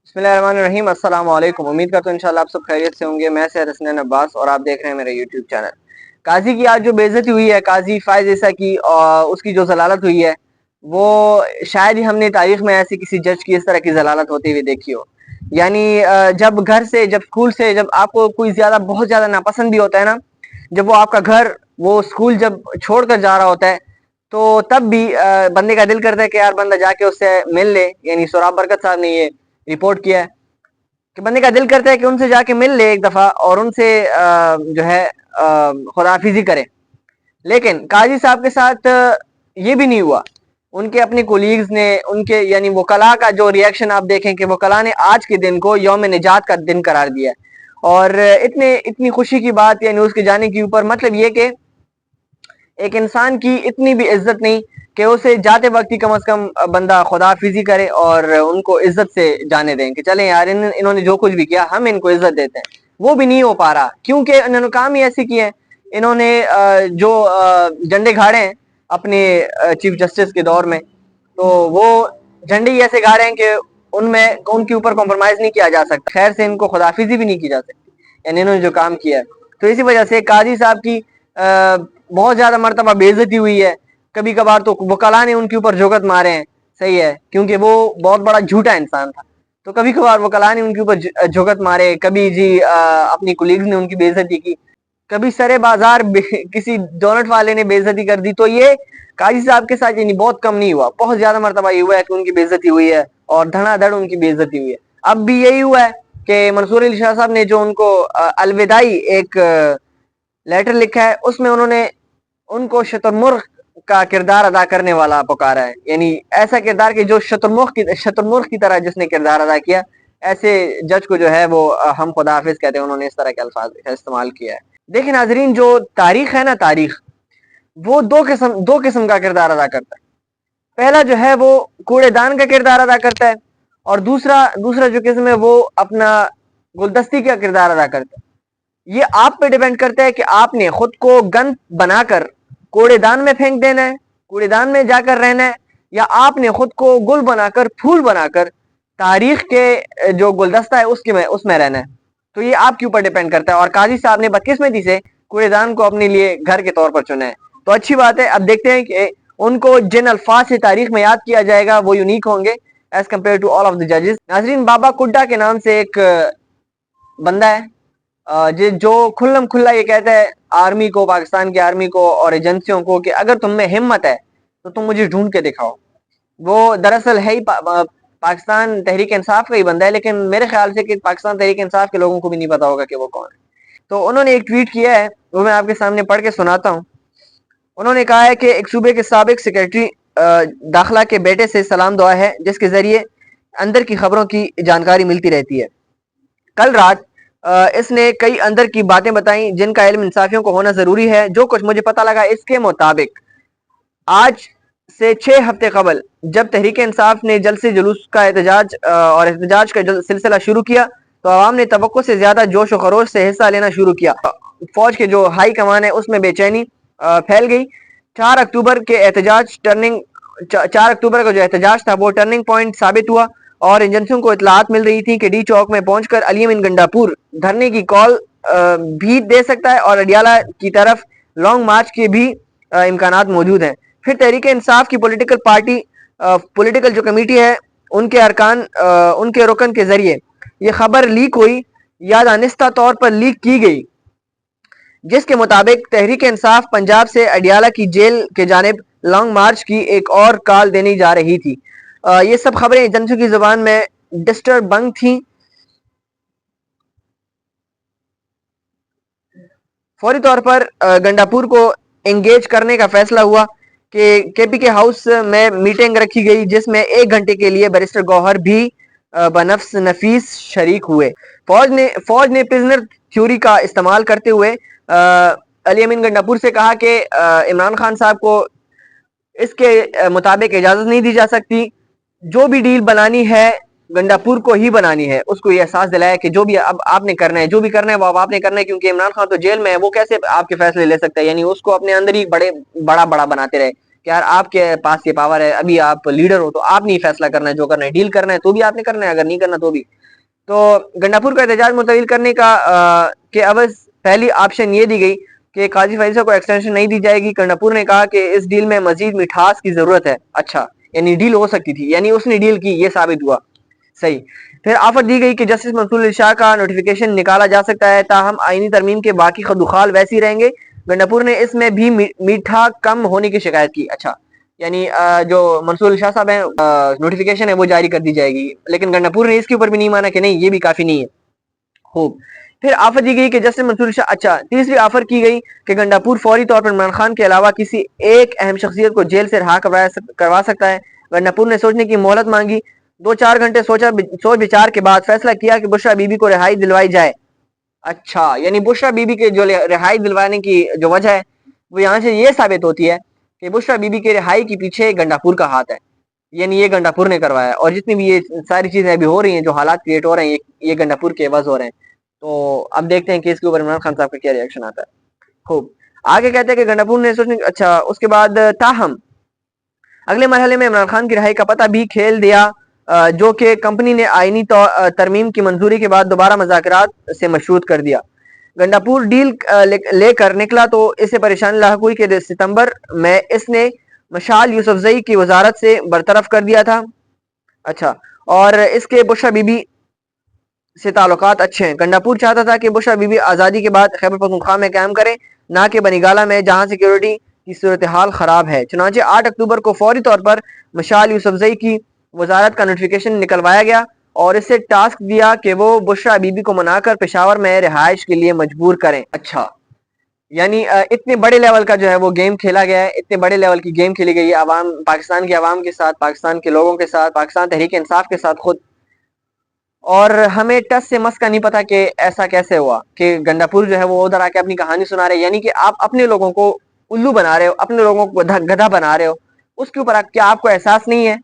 بسم اللہ الرحمن الرحیم۔ السلام علیکم۔ امید کرتا ہوں انشاءاللہ آپ سب خیریت سے ہوں گے۔ میں سید حسنین عباس اور آپ دیکھ رہے ہیں میرا یوٹیوب چینل۔ قاضی کی آج جو بے عزتی ہوئی ہے، قاضی فائز عیسیٰ کی، اور اس کی جو ضلالت ہوئی ہے، وہ شاید ہی ہم نے تاریخ میں ایسی کسی جج کی اس طرح کی ضلالت ہوتی ہوئی دیکھی ہو۔ یعنی جب گھر سے، جب اسکول سے، جب آپ کو کوئی بہت زیادہ ناپسند بھی ہوتا ہے نا، جب وہ آپ کا گھر، وہ اسکول جب چھوڑ کر جا رہا ہوتا ہے، تو تب بھی بندے کا دل کرتا ہے کہ یار بندہ جا کے اس سے مل لے۔ یعنی سوراب برکت صاحب نے یہ رپورٹ کیا ہے کہ بندے کا دل کرتا ہے کہ ان سے جا کے مل لے ایک دفعہ اور ان سے جو ہے خداحافظی کرے۔ لیکن قاضی صاحب کے ساتھ یہ بھی نہیں ہوا۔ ان کے اپنے کولیگز نے، ان کے یعنی وکلاء کا جو ریاکشن آپ دیکھیں کہ وکلاء نے آج کے دن کو یوم نجات کا دن قرار دیا ہے۔ اور اتنی خوشی کی بات یعنی اس کے جانے کے اوپر مطلب یہ کہ ایک انسان کی اتنی بھی عزت نہیں کہ اسے جاتے وقت ہی کم از کم بندہ خداحافظی کرے اور ان کو عزت سے جانے دیں کہ چلیں یار انہوں نے جو کچھ بھی کیا ہم ان کو عزت دیتے ہیں۔ وہ بھی نہیں ہو پا رہا کیونکہ انہوں نے کام ہی ایسی کیے ہیں۔ انہوں نے جو جھنڈے گاڑے ہیں اپنے چیف جسٹس کے دور میں، تو وہ جھنڈے ہی ایسے گاڑے ہیں کہ ان کے اوپر کمپرومائز نہیں کیا جا سکتا، خیر سے ان کو خداحافظی بھی نہیں کی جا سکتی، یعنی انہوں نے جو کام کیا ہے۔ تو اسی وجہ سے قاضی صاحب کی بہت زیادہ مرتبہ بے عزتی ہوئی ہے۔ کبھی کبھار تو وکلاء نے ان کے اوپر جوگت مارے ہیں، صحیح ہے، کیونکہ وہ بہت بڑا جھوٹا انسان تھا، تو کبھی کبھار وکلاء نے ان کے اوپر جوگت مارے، کبھی جی اپنی کولیگز نے ان کی بے عزتی کی، کبھی سرے بازار کسی ڈونٹ والے نے بے عزتی کر دی۔ تو یہ قاضی صاحب کے ساتھ یعنی بہت کم نہیں ہوا، بہت زیادہ مرتبہ یہ ہوا ہے کہ ان کی بے عزتی ہوئی ہے اور دھڑا دھڑ ان کی بے عزتی ہوئی ہے۔ اب بھی یہی ہوا ہے کہ منصور علی شاہ صاحب نے جو ان کو الوداعی ایک لیٹر لکھا ہے، اس میں انہوں نے ان کو شترمرغ کا کردار ادا کرنے والا پکارا ہے، یعنی ایسا کردار کہ جو شترمرغ کی طرح جس نے کردار ادا کیا، ایسے جج کو جو ہے وہ ہم خدا حافظ کہتے ہیں۔ انہوں نے اس طرح کے الفاظ استعمال کیا ہے۔ دیکھیں ناظرین، جو تاریخ ہے نا، تاریخ وہ دو قسم کا کردار ادا کرتا ہے۔ پہلا جو ہے وہ کوڑے دان کا کردار ادا کرتا ہے، اور دوسرا جو قسم ہے وہ اپنا گلدستی کا کردار ادا کرتا ہے۔ یہ آپ پہ ڈیپینڈ کرتا ہے کہ آپ نے خود کو گند بنا کر کوڑے دان میں پھینک دینا ہے، کوڑے دان میں جا کر رہنا ہے، یا آپ نے خود کو گل بنا کر، پھول بنا کر تاریخ کے جو گلدستہ ہے اس میں رہنا ہے۔ تو یہ آپ کے اوپر ڈیپینڈ کرتا ہے، اور قاضی صاحب نے بدقسمتی سے کوڑے دان کو اپنے لیے گھر کے طور پر چنا ہے۔ تو اچھی بات ہے، اب دیکھتے ہیں کہ ان کو جن الفاظ سے تاریخ میں یاد کیا جائے گا وہ یونیک ہوں گے as compare to all of the ججز۔ ناظرین، بابا کڈا کے نام سے ایک بندہ ہے جو کھلم کھلا یہ کہتا ہے آرمی کو، پاکستان کی آرمی کو اور ایجنسیوں کو کہ اگر تم میں ہمت ہے تو تم مجھے ڈھونڈ کے دکھاؤ۔ وہ دراصل ہے ہی پاکستان تحریک انصاف کا ہی بندہ ہے، لیکن میرے خیال سے کہ پاکستان تحریک انصاف کے لوگوں کو بھی نہیں پتا ہوگا کہ وہ کون ہے۔ تو انہوں نے ایک ٹویٹ کیا ہے، وہ میں آپ کے سامنے پڑھ کے سناتا ہوں۔ انہوں نے کہا ہے کہ ایک صوبے کے سابق سیکرٹری داخلہ کے بیٹے سے سلام دعا ہے، جس کے ذریعے اندر کی خبروں کی جانکاری ملتی رہتی ہے۔ کل رات اس نے کئی اندر کی باتیں بتائیں جن کا علم انصافیوں کو ہونا ضروری ہے۔ جو کچھ مجھے پتہ لگا اس کے مطابق آج سے 6 ہفتے قبل جب تحریک انصاف نے جلسے جلوس کا احتجاج کا سلسلہ شروع کیا تو عوام نے توقع سے زیادہ جوش و خروش سے حصہ لینا شروع کیا۔ فوج کے جو ہائی کمان ہے اس میں بے چینی پھیل گئی۔ 4 اکتوبر کا جو احتجاج تھا وہ ٹرننگ پوائنٹ ثابت ہوا، اور ایجنسیوں کو اطلاعات مل رہی تھی کہ ڈی چوک میں پہنچ کر علی امین گنڈاپور دھرنے کی کال بھی دے سکتا ہے، اور اڈیالہ کی طرف لانگ مارچ کے بھی امکانات موجود ہیں۔ پھر تحریک انصاف کی پولیٹیکل جو کمیٹی ہے ان کے ارکان، ان کے رکن کے ذریعے یہ خبر لیک ہوئی یا دانستہ طور پر لیک کی گئی، جس کے مطابق تحریک انصاف پنجاب سے اڈیالہ کی جیل کے جانب لانگ مارچ کی ایک اور کال دینی جا رہی تھی۔ یہ سب خبریں ایجنسیوں کی زبان میں ڈسٹربنگ تھیں۔ فوری طور پر گنڈاپور کو انگیج کرنے کا فیصلہ ہوا کہ کے پی کے ہاؤس میں میٹنگ رکھی گئی، جس میں 1 گھنٹے کے لیے بیرسٹر گوہر بھی بنفس نفیس شریک ہوئے۔ فوج نے پرزنر تھیوری کا استعمال کرتے ہوئے علی امین گنڈاپور سے کہا کہ عمران خان صاحب کو اس کے مطابق اجازت نہیں دی جا سکتی، جو بھی ڈیل بنانی ہے گنڈاپور کو ہی بنانی ہے۔ اس کو یہ احساس دلایا کہ جو بھی اب آپ نے کرنا ہے، جو بھی کرنا ہے وہ اب آپ نے کرنا ہے، کیونکہ عمران خان تو جیل میں ہے، وہ کیسے آپ کے فیصلے لے سکتا ہے، یعنی اس کو اپنے اندر ہی بڑا بناتے رہے کہ یار آپ کے پاس یہ پاور ہے, ابھی آپ لیڈر ہو تو آپ نہیں فیصلہ کرنا ہے, جو کرنا ہے ڈیل کرنا ہے تو بھی آپ نے کرنا ہے, اگر نہیں کرنا تو بھی. تو گنڈاپور کا احتجاج ملتوی کرنے کا کے عوض پہلی آپشن یہ دی گئی کہ قاضی فائزہ کو ایکسٹینشن نہیں دی جائے گی. گنڈاپور نے کہا کہ اس ڈیل میں مزید مٹھاس کی ضرورت ہے. اچھا, یعنی ڈیل ہو سکتی تھی, یعنی اس نے ڈیل کی, یہ ثابت ہوا. صحیح. پھر آفر دی گئی کہ جسٹس منصور علی شاہ کا نوٹیفیکیشن نکالا جا سکتا ہے, تاہم آئینی ترمیم کے باقی خد وخال ویسی رہیں گے. گنڈاپور نے اس میں بھی میٹھا کم ہونے کی شکایت کی. اچھا, یعنی جو منصور علی شاہ صاحب ہیں نوٹیفیکیشن ہے وہ جاری کر دی جائے گی, لیکن گنڈاپور نے اس کے اوپر بھی نہیں مانا کہ نہیں یہ بھی کافی نہیں ہے. خوب. پھر آفر دی گئی کہ جسٹس منصور شاہ, اچھا تیسری آفر کی گئی کہ گنڈاپور فوری طور پر عمران خان کے علاوہ کسی ایک اہم شخصیت کو جیل سے رہا کروا سکتا ہے. گنڈاپور نے سوچنے کی مہلت مانگی. 2-4 گھنٹے سوچ بچار کے بعد فیصلہ کیا کہ بشرا بی بی کو رہائی دلوائی جائے. اچھا, یعنی بشرا بی بی کے جو رہائی دلوانے کی جو وجہ ہے وہ یہاں سے یہ ثابت ہوتی ہے کہ بشرا بی بی کے رہائی کے پیچھے گنڈاپور کا ہاتھ ہے, یعنی یہ گنڈاپور نے کروایا. اور جتنی بھی یہ ساری چیزیں ابھی ہو رہی ہیں, جو حالات کریٹ ہو رہے ہیں, یہ گنڈاپور کے عوض ہو رہے ہیں. تو اب دیکھتے ہیں کہ اس کے اوپر عمران خان صاحب کا کیا ری ایکشن آتا ہے. خوب. آگے کہتے ہیں کہ گنڈاپور نے سوچنے, اچھا اس کے بعد تاہم اگلے مرحلے میں عمران خان کی رہائی کا پتہ بھی کھیل دیا, جو کہ کمپنی نے آئینی ترمیم کی منظوری کے بعد دوبارہ مذاکرات سے مشروط کر دیا. گنڈاپور ڈیل لے کر نکلا تو اسے پریشانی لاحق ہوئی کہ ستمبر میں اس نے مشال یوسفزئی کی وزارت سے برطرف کر دیا تھا. اچھا, اور اس کے بشرا بی بی سے تعلقات اچھے ہیں. گنڈاپور چاہتا تھا کہ بشرا بی بی آزادی کے بعد خیبر پختونخوا میں قیام کریں, نہ کہ بنیگالہ میں جہاں سیکیورٹی کی صورتحال خراب ہے. چنانچہ 8 اکتوبر کو فوری طور پر مشال یوسفزئی کی وزارت کا نوٹیفیکیشن نکلوایا گیا اور اسے ٹاسک دیا کہ وہ بشرا بی بی کو منا کر پشاور میں رہائش کے لیے مجبور کریں. اچھا, یعنی اتنے بڑے لیول کا جو ہے وہ گیم کھیلا گیا ہے, اتنے بڑے لیول کی گیم کھیلی گئی ہے عوام, پاکستان کی عوام کے ساتھ, پاکستان کے لوگوں کے ساتھ, پاکستان تحریک انصاف کے ساتھ خود. اور ہمیں ٹس سے مس کا نہیں پتا کہ ایسا کیسے ہوا کہ گنڈاپور جو ہے وہ ادھر آ کے اپنی کہانی سنا رہے, یعنی کہ آپ اپنے لوگوں کو الو بنا رہے ہو, اپنے لوگوں کو گدھا بنا رہے ہو. اس کے اوپر کیا آپ کو احساس نہیں ہے؟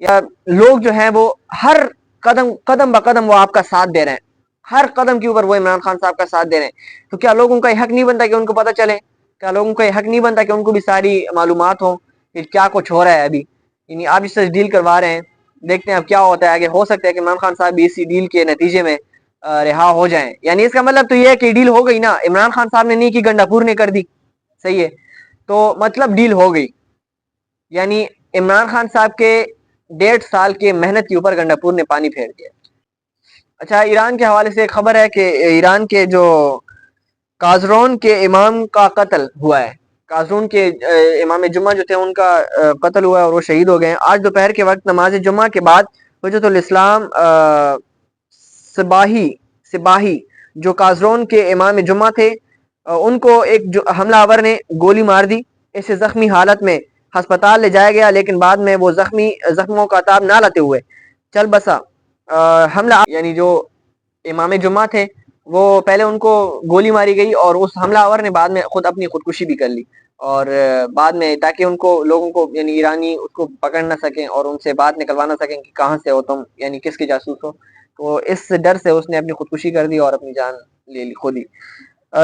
یا لوگ جو ہیں وہ ہر قدم بقدم وہ آپ کا ساتھ دے رہے ہیں, ہر قدم کے اوپر وہ عمران خان صاحب کا ساتھ دے رہے ہیں, تو کیا لوگوں کا یہ حق نہیں بنتا کہ ان کو پتہ چلے؟ کیا لوگوں کا یہ حق نہیں بنتا کہ ان کو بھی ساری معلومات ہوں کہ کیا کچھ ہو رہا ہے ابھی؟ یعنی آپ اس سے ڈیل کروا رہے ہیں, دیکھتے ہیں اب کیا ہوتا ہے آگے. ہو سکتا ہے کہ عمران خان صاحب بھی اسی ڈیل کے نتیجے میں رہا ہو جائیں. یعنی اس کا مطلب تو یہ ہے کہ ڈیل ہو گئی نا, عمران خان صاحب نے نہیں کی, گنڈاپور نے کر دی. صحیح ہے, تو مطلب ڈیل ہو گئی. یعنی عمران خان صاحب کے 1.5 سال کے محنت کے اوپر گنڈاپور نے پانی پھیر دیا. اچھا, ایران کے حوالے سے ایک خبر ہے کہ ایران کے جو کازرون کے امام کا قتل ہوا ہے. کازرون کے امام جمعہ جو تھے ان کا قتل ہوا ہے اور وہ شہید ہو گئے ہیں. آج دوپہر کے وقت نماز جمعہ کے بعد حجت الاسلام سباہی جو کازرون کے امام جمعہ تھے, ان کو ایک حملہ آور نے گولی مار دی. اسے زخمی حالت میں ہسپتال لے جایا گیا, لیکن بعد میں وہ زخموں کا تاب نہ لاتے ہوئے چل بسا. حملہ, یعنی جو امام جمعہ تھے وہ پہلے ان کو گولی ماری گئی اور اس حملہ آور نے بعد میں اپنی خودکشی بھی کر لی. اور بعد میں تاکہ ان کو لوگوں کو یعنی ایرانی اس کو پکڑ نہ سکیں اور ان سے بات نکلوا نہ سکیں کہ کہاں سے ہو تم, یعنی کس کے جاسوس ہو, تو اس ڈر سے اس نے اپنی خودکشی کر دی اور اپنی جان لے لی خود ہی.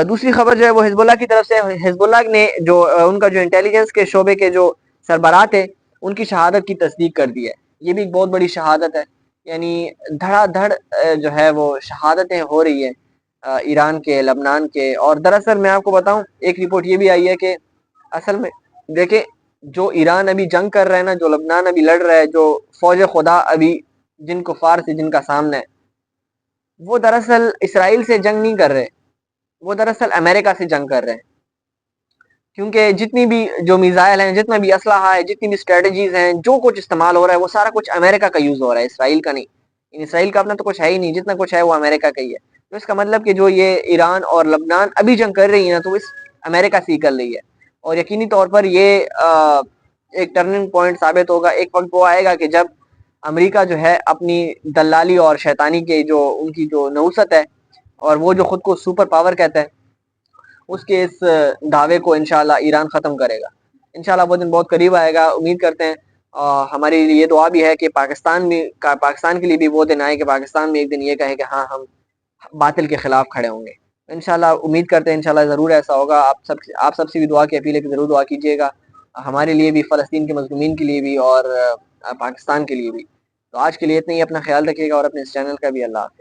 دوسری خبر جو ہے وہ حزب اللہ کی طرف سے. حزب اللہ نے جو ان کا جو انٹیلیجنس کے شعبے کے جو سربراہ تھے ان کی شہادت کی تصدیق کر دی ہے. یہ بھی ایک بہت بڑی شہادت ہے, یعنی دھڑا دھڑ جو ہے وہ شہادتیں ہو رہی ہیں ایران کے, لبنان کے. اور دراصل میں آپ کو بتاؤں, ایک رپورٹ یہ بھی آئی ہے کہ اصل میں دیکھیں جو ایران ابھی جنگ کر رہا ہے نا, جو لبنان ابھی لڑ رہا ہے, جو فوج خدا ابھی جن کفار سے جن کا سامنا ہے, وہ دراصل اسرائیل سے جنگ نہیں کر رہے, وہ دراصل امریکہ سے جنگ کر رہے ہیں. کیونکہ جتنی بھی جو میزائل ہیں, جتنا بھی اسلحہ ہے, جتنی بھی اسٹریٹجیز ہیں, جو کچھ استعمال ہو رہا ہے وہ سارا کچھ امریکہ کا یوز ہو رہا ہے, اسرائیل کا نہیں. اسرائیل کا اپنا تو کچھ ہے ہی نہیں, جتنا کچھ ہے وہ امریکہ کا ہی ہے. تو اس کا مطلب کہ جو یہ ایران اور لبنان ابھی جنگ کر رہی ہے نا, تو اس امریکہ سے ہی کر رہی ہے. اور یقینی طور پر یہ ایک ٹرننگ پوائنٹ ثابت ہوگا. ایک وقت وہ آئے گا کہ جب امریکہ جو ہے اپنی دلالی اور شیطانی کے جو ان کی جو نوست ہے, اور وہ جو خود کو سپر پاور کہتا ہے, اس کے اس دعوے کو انشاءاللہ ایران ختم کرے گا. انشاءاللہ وہ دن بہت قریب آئے گا. امید کرتے ہیں, ہماری یہ دعا بھی ہے کہ پاکستان کے لیے بھی وہ دن آئے کہ پاکستان میں ایک دن یہ کہے کہ ہاں ہم باطل کے خلاف کھڑے ہوں گے. انشاءاللہ امید کرتے ہیں انشاءاللہ ضرور ایسا ہوگا. آپ سب سے بھی دعا کی اپیل ہے کہ ضرور دعا کیجیے گا. ہمارے لیے بھی، فلسطین کے مظلومین کے لیے بھی، اور پاکستان کے لیے بھی۔ تو آج کے لیے اتنا ہی، اپنا خیال رکھیے گا اور اپنے اس چینل کا بھی۔ اللہ حافظ۔